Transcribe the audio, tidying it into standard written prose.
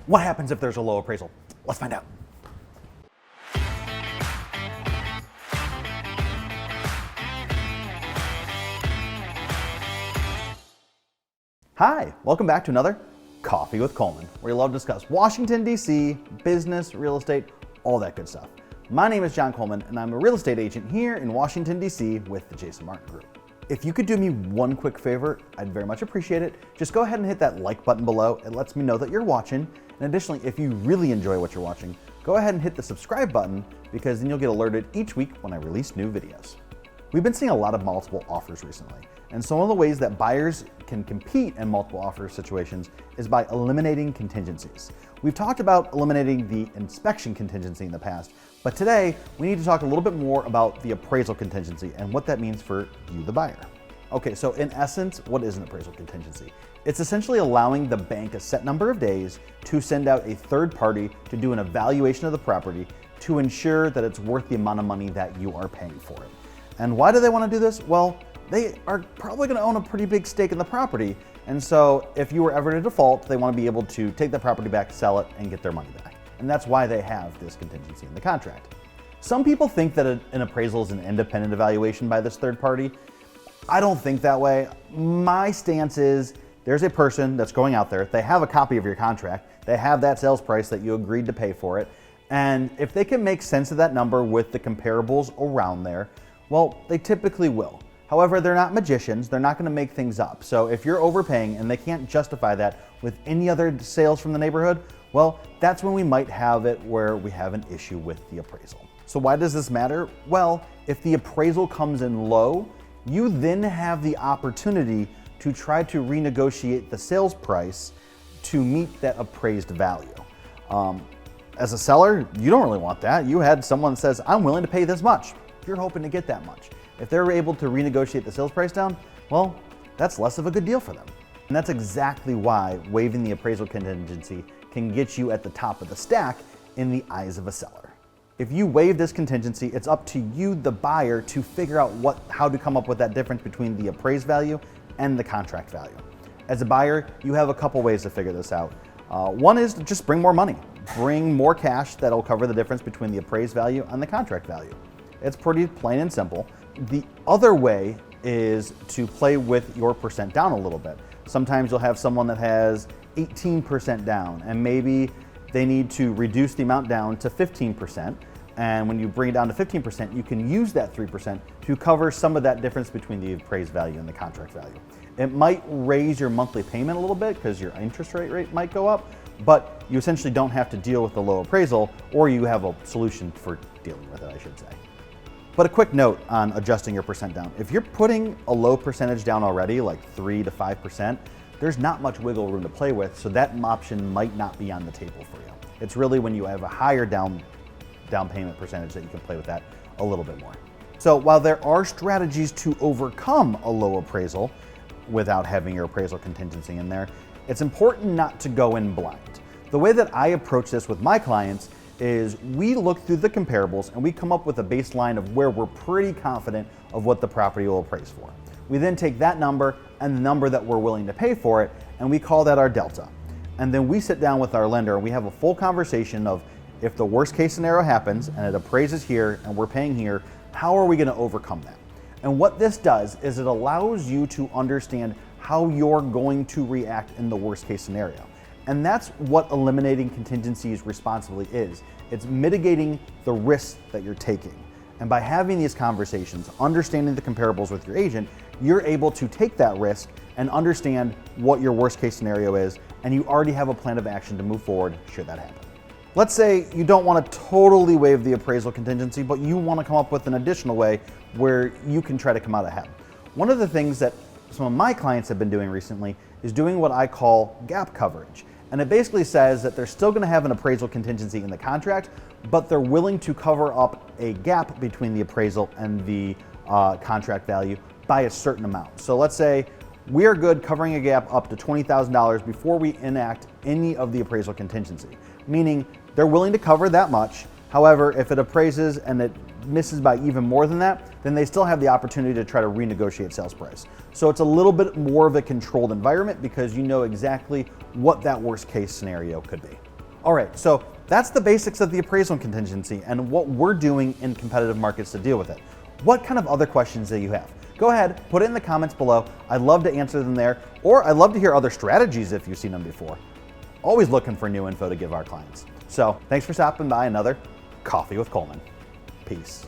What happens if there's a low appraisal? Let's find out. Hi, welcome back to another Coffee with Coleman, where we love to discuss Washington, D.C., business, real estate, all that good stuff. My name is John Coleman, and I'm a real estate agent here in Washington, D.C. with the Jason Martin Group. If you could do me one quick favor, I'd very much appreciate it. Just go ahead and hit that like button below. It lets me know that you're watching. And additionally, if you really enjoy what you're watching, go ahead and hit the subscribe button, because then you'll get alerted each week when I release new videos. We've been seeing a lot of multiple offers recently, and some of the ways that buyers can compete in multiple offer situations is by eliminating contingencies. We've talked about eliminating the inspection contingency in the past, but today we need to talk a little bit more about the appraisal contingency and what that means for you, the buyer. Okay, so in essence, what is an appraisal contingency? It's essentially allowing the bank a set number of days to send out a third party to do an evaluation of the property to ensure that it's worth the amount of money that you are paying for it. And why do they want to do this? Well, they are probably going to own a pretty big stake in the property. And so if you were ever to default, they want to be able to take the property back, sell it, and get their money back. And that's why they have this contingency in the contract. Some people think that an appraisal is an independent evaluation by this third party. I don't think that way. My stance is there's a person that's going out there, they have a copy of your contract, they have that sales price that you agreed to pay for it, and if they can make sense of that number with the comparables around there, well, they typically will. However, they're not magicians, they're not going to make things up. So if you're overpaying and they can't justify that with any other sales from the neighborhood, well, that's when we might have it where we have an issue with the appraisal. So why does this matter? Well, if the appraisal comes in low, you then have the opportunity to try to renegotiate the sales price to meet that appraised value. As a seller, you don't really want that. You had someone that says, I'm willing to pay this much. You're hoping to get that much. If they're able to renegotiate the sales price down, well, that's less of a good deal for them. And that's exactly why waiving the appraisal contingency can get you at the top of the stack in the eyes of a seller. If you waive this contingency, it's up to you, the buyer, to figure out how to come up with that difference between the appraised value and the contract value. As a buyer, you have a couple ways to figure this out. One is to just bring more money. Bring more cash that'll cover the difference between the appraised value and the contract value. It's pretty plain and simple. The other way is to play with your percent down a little bit. Sometimes you'll have someone that has 18% down, and maybe they need to reduce the amount down to 15%. And when you bring it down to 15%, you can use that 3% to cover some of that difference between the appraised value and the contract value. It might raise your monthly payment a little bit because your interest rate might go up, but you essentially don't have to deal with the low appraisal, or you have a solution for dealing with it, I should say. But a quick note on adjusting your percent down. If you're putting a low percentage down already, like 3 to 5%, there's not much wiggle room to play with, so that option might not be on the table for you. It's really when you have a higher down payment percentage that you can play with that a little bit more. So while there are strategies to overcome a low appraisal without having your appraisal contingency in there, it's important not to go in blind. The way that I approach this with my clients is we look through the comparables and we come up with a baseline of where we're pretty confident of what the property will appraise for. We then take that number and the number that we're willing to pay for it, and we call that our delta. And then we sit down with our lender and we have a full conversation of, if the worst case scenario happens and it appraises here and we're paying here, how are we going to overcome that? And what this does is it allows you to understand how you're going to react in the worst case scenario. And that's what eliminating contingencies responsibly is. It's mitigating the risks that you're taking. And by having these conversations, understanding the comparables with your agent, you're able to take that risk and understand what your worst case scenario is, and you already have a plan of action to move forward should that happen. Let's say you don't want to totally waive the appraisal contingency, but you want to come up with an additional way where you can try to come out ahead. One of the things that some of my clients have been doing recently is doing what I call gap coverage. And it basically says that they're still going to have an appraisal contingency in the contract, but they're willing to cover up a gap between the appraisal and the contract value by a certain amount. So let's say we are good covering a gap up to $20,000 before we enact any of the appraisal contingency, meaning they're willing to cover that much. However, if it appraises and it misses by even more than that, then they still have the opportunity to try to renegotiate sales price. So it's a little bit more of a controlled environment because you know exactly what that worst case scenario could be. All right, so that's the basics of the appraisal contingency and what we're doing in competitive markets to deal with it. What kind of other questions do you have? Go ahead, put it in the comments below. I'd love to answer them there, or I'd love to hear other strategies if you've seen them before. Always looking for new info to give our clients. So thanks for stopping by another Coffee with Coleman. Peace.